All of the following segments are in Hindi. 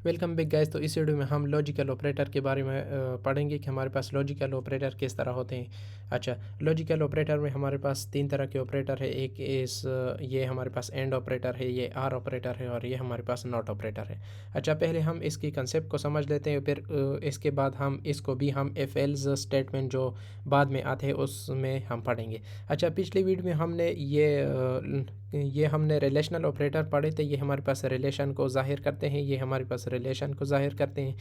Welcome back guys. तो इस वीडियो में हम लॉजिकल ऑपरेटर के बारे में पढ़ेंगे कि हमारे पास लॉजिकल ऑपरेटर किस तरह होते हैं। अच्छा, लॉजिकल ऑपरेटर में हमारे पास तीन तरह के ऑपरेटर है। एक ये हमारे पास एंड ऑपरेटर है, ये आर ऑपरेटर है और ये हमारे पास नॉट ऑपरेटर है। अच्छा, पहले हम इसकी कंसेप्ट को समझ लेते हैं, फिर इसके बाद हम इसको भी हम एफ एल्स स्टेटमेंट जो बाद में आते हैं उसमें हम पढ़ेंगे। अच्छा, पिछली वीडियो में हमने ये हमने रिलेशनल ऑपरेटर पढ़े थे। ये हमारे पास रिलेशन को ज़ाहिर करते हैं, ये हमारे पास रिलेशन को ज़ाहिर करते हैं।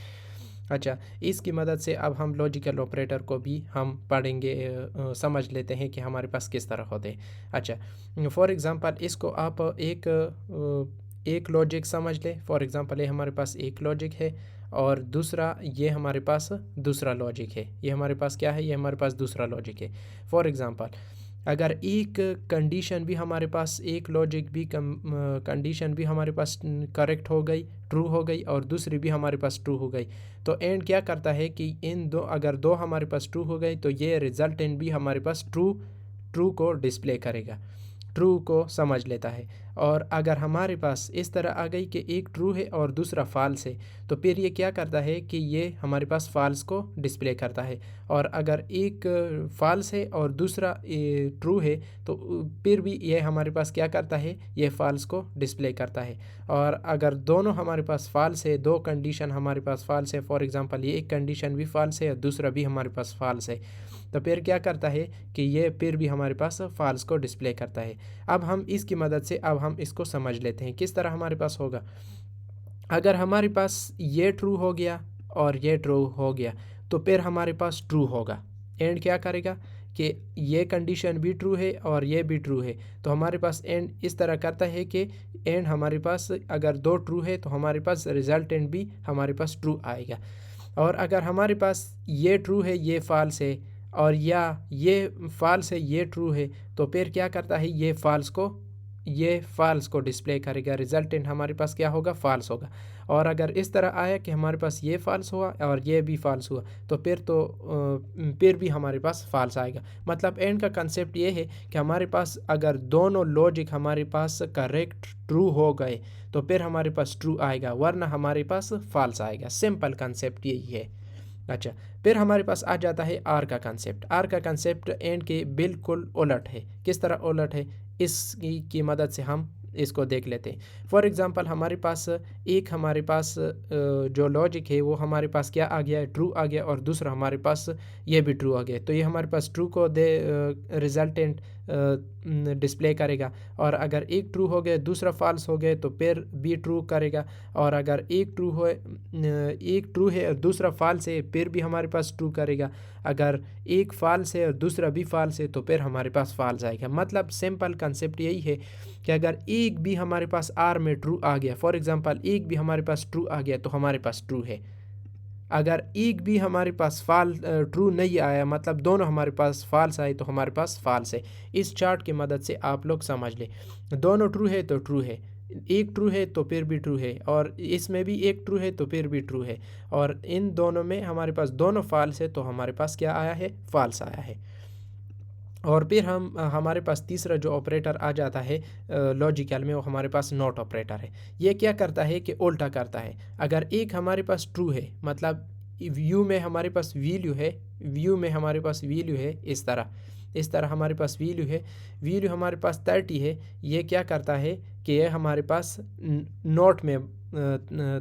अच्छा, इसकी मदद से अब हम लॉजिकल ऑपरेटर को भी हम पढ़ेंगे, समझ लेते हैं कि हमारे पास किस तरह होते हैं। अच्छा, फॉर एग्ज़ाम्पल इसको आप एक लॉजिक समझ लें। फॉर एग्ज़ाम्पल ये हमारे पास एक लॉजिक है और दूसरा ये हमारे पास दूसरा लॉजिक है। ये हमारे पास क्या है? ये हमारे पास दूसरा लॉजिक है। फॉर एग्ज़ाम्पल अगर एक कंडीशन भी हमारे पास, एक लॉजिक भी कंडीशन भी हमारे पास करेक्ट हो गई, ट्रू हो गई और दूसरी भी हमारे पास ट्रू हो गई, तो एंड क्या करता है कि इन दो, अगर दो हमारे पास ट्रू हो गई तो ये रिजल्टेंट भी हमारे पास ट्रू को डिस्प्ले करेगा, ट्रू को समझ लेता है। और अगर हमारे पास इस तरह आ गई कि एक ट्रू है और दूसरा फॉल्स है, तो फिर ये क्या करता है कि ये हमारे पास फॉल्स को डिस्प्ले करता है। और अगर एक फॉल्स है और दूसरा ट्रू है, तो फिर भी ये हमारे पास क्या करता है? ये फॉल्स को डिस्प्ले करता है। और अगर दोनों हमारे पास फॉल्स है, दो कंडीशन हमारे पास फॉल्स है, फॉर एग्जांपल ये एक कंडीशन भी फॉल्स है और दूसरा भी हमारे पास फॉल्स है, तो फिर क्या करता है कि ये फिर भी हमारे पास फॉल्स को डिस्प्ले करता है। अब हम इसकी मदद से अब हम इसको समझ लेते हैं किस तरह हमारे पास होगा। अगर हमारे पास ये ट्रू हो गया और ये ट्रू हो गया, तो फिर हमारे पास ट्रू होगा। एंड क्या करेगा कि ये कंडीशन भी ट्रू है और ये भी ट्रू है, तो हमारे पास एंड इस तरह करता है कि एंड हमारे पास अगर दो ट्रू है तो हमारे पास रिजल्टेंट भी हमारे पास ट्रू आएगा। और अगर हमारे पास ये ट्रू है, ये फॉल्स है, और या ये फॉल्स है, ये ट्रू है, तो फिर क्या करता है? ये फॉल्स को डिस्प्ले करेगा। रिजल्टेंट हमारे पास क्या होगा? फॉल्स होगा। और अगर इस तरह आया कि हमारे पास ये फॉल्स हुआ और ये भी फॉल्स हुआ, तो फिर भी हमारे पास फॉल्स आएगा। मतलब एंड का कंसेप्ट ये है कि हमारे पास अगर दोनों लॉजिक हमारे पास करेक्ट ट्रू हो गए तो फिर हमारे पास ट्रू आएगा, वरना हमारे पास फॉल्स आएगा। सिंपल कंसेप्ट यही है। अच्छा, फिर हमारे पास आ जाता है आर का कंसेप्ट। आर का कंसेप्ट एंड के बिल्कुल उलट है। किस तरह उलट है? इसकी की मदद से हम इसको देख लेते हैं। फॉर एग्जांपल हमारे पास जो लॉजिक है वो हमारे पास क्या आ गया है? ट्रू आ गया, और दूसरा हमारे पास ये भी ट्रू आ गया, तो ये हमारे पास ट्रू को रिजल्टेंट डिस्प्ले करेगा। और अगर एक ट्रू हो गया, दूसरा फॉल्स हो गया, तो फिर भी ट्रू करेगा। और अगर एक ट्रू है और दूसरा फॉल्स है, फिर भी हमारे पास ट्रू करेगा। अगर एक फॉल्स है और दूसरा भी फॉल्स है, तो फिर हमारे पास फॉल्स आएगा। मतलब सिंपल कंसेप्ट यही है कि अगर एक भी हमारे पास आर में ट्रू आ गया, फॉर एग्जांपल एक भी हमारे पास ट्रू आ गया, तो हमारे पास ट्रू है। अगर एक भी हमारे पास ट्रू नहीं आया, मतलब दोनों हमारे पास फॉल्स आए, तो हमारे पास फॉल्स है। इस चार्ट की मदद से आप लोग समझ लें। दोनों ट्रू है तो ट्रू है, एक ट्रू है तो फिर भी ट्रू है, और इसमें भी एक ट्रू है तो फिर भी ट्रू है, और इन दोनों में हमारे पास दोनों फॉल्स है, तो हमारे पास क्या आया है? फॉल्स आया है। और फिर हमारे पास तीसरा जो ऑपरेटर आ जाता है लॉजिकल में, वो हमारे पास नॉट ऑपरेटर है। ये क्या करता है कि उल्टा करता है। अगर एक हमारे पास ट्रू है, मतलब व्यू में हमारे पास वैल्यू है, इस तरह हमारे पास वैल्यू हमारे पास 30 है। ये क्या करता है कि ये हमारे पास नोट में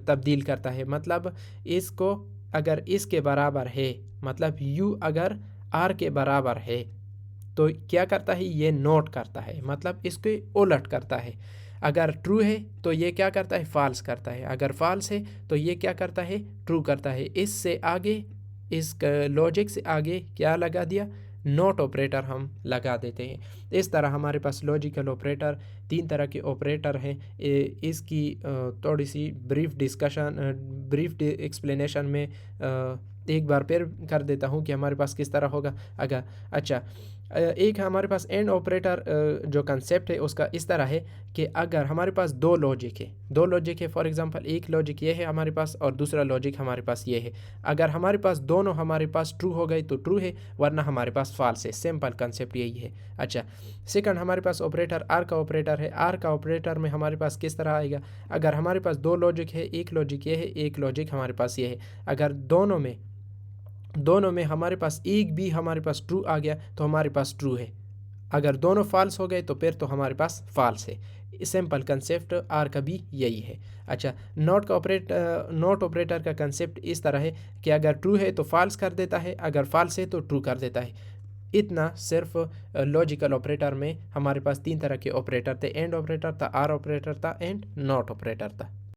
तब्दील करता है। मतलब इसको अगर इसके बराबर है, मतलब यू अगर आर के बराबर है, तो क्या करता है? ये नोट करता है, मतलब इसके उलट करता है। अगर ट्रू है तो ये क्या करता है? फॉल्स करता है। अगर फॉल्स है तो ये क्या करता है? ट्रू करता है। इससे आगे, इस लॉजिक से आगे क्या लगा दिया? नोट ऑपरेटर हम लगा देते हैं। इस तरह हमारे पास लॉजिकल ऑपरेटर, तीन तरह के ऑपरेटर हैं। इसकी थोड़ी सी ब्रीफ एक्सप्लेनेशन में एक बार फिर कर देता हूँ कि हमारे पास किस तरह होगा। अगर अच्छा, एक हमारे पास एंड ऑपरेटर जो कंसेप्ट है उसका इस तरह है कि अगर हमारे पास दो लॉजिक है, फॉर एग्जांपल एक लॉजिक ये है हमारे पास और दूसरा लॉजिक हमारे पास ये है। अगर हमारे पास दोनों हमारे पास ट्रू हो गई तो ट्रू है, वरना हमारे पास फॉल्स है। सिंपल कंसेप्ट यही है। अच्छा, सेकंड हमारे पास ऑपरेटर आर का ऑपरेटर है। आर का ऑपरेटर में हमारे पास किस तरह आएगा? अगर हमारे पास दो लॉजिक है, एक लॉजिक ये है, बेसिक लॉजिक हमारे पास ये है। अगर दोनों में हमारे पास एक भी हमारे पास ट्रू आ गया तो हमारे पास ट्रू है, अगर दोनों फॉल्स हो गए तो फिर तो हमारे पास फॉल्स है। सिंपल कंसेप्ट आर का भी यही है। अच्छा, नॉट ऑपरेटर का कंसेप्ट इस तरह है कि अगर ट्रू है तो फॉल्स कर देता है, अगर फॉल्स है तो ट्रू कर देता है। इतना सिर्फ लॉजिकल ऑपरेटर में हमारे पास तीन तरह के ऑपरेटर थे, एंड ऑपरेटर था, आर ऑपरेटर था एंड नॉट ऑपरेटर था।